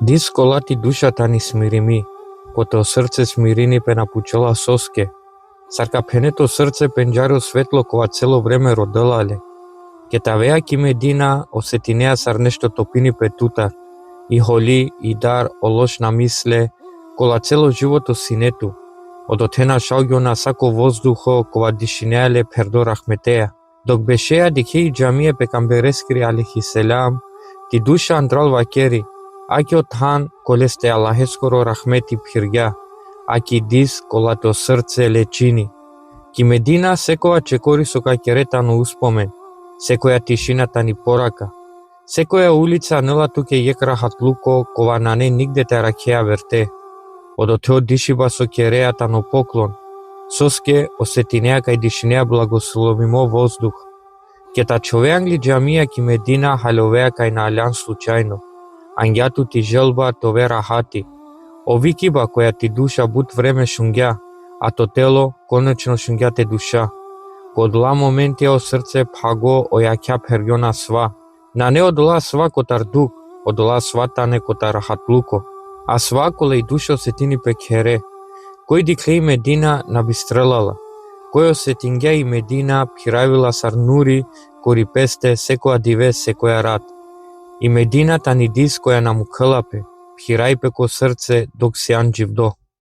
Дис колати душата ни смирими, кото срце смирини пе напучела соске. Сарка пенето срце пенџаро светло кога цело време роделале. Ке тавеа ки медина осетинеа сар нешто топини пе тутар, и холи, и дар, олош на мисле, кола цело живото синету. Одотена шалгио на сако воздухо, кога дишинеале пердо рахметеа. Док бешеа дикеи џамие пе камберескри алейхиселам, ти душа андрал вакери, акио тан колесте Аллахескоро рахмети пиргја, аки дис колато срце лечини. Ки медина секоја чекори со каќеретано успомен, секоја тишината ни порака, секоја улица нела туке јекра хатлуко, кова на не нигде те ракеа верте. Одотео дишиба со кереата но поклон, соске осетинеа кај дишинеа благословимо воздух. Ке та човеангли џамија ки медина халовеа кај на алян случајно, ангјату ти желба тове рахати, овикиба која ти душа бут време шунгја, а то тело конечно шунгја те душа. Кодла моментио срце паго ојакја пергјона сва, на не одола сва котар дук, одола сватане котар рахатлуко, а сва коле и душа осетини пе кере. Кој диклеи медина набистрелала, кој осетингја и медина пиравила сар нури, кори песте секоја диве секоја рат. И медината ни дис која намукелапе, пирај пеко срце док си анџивдо.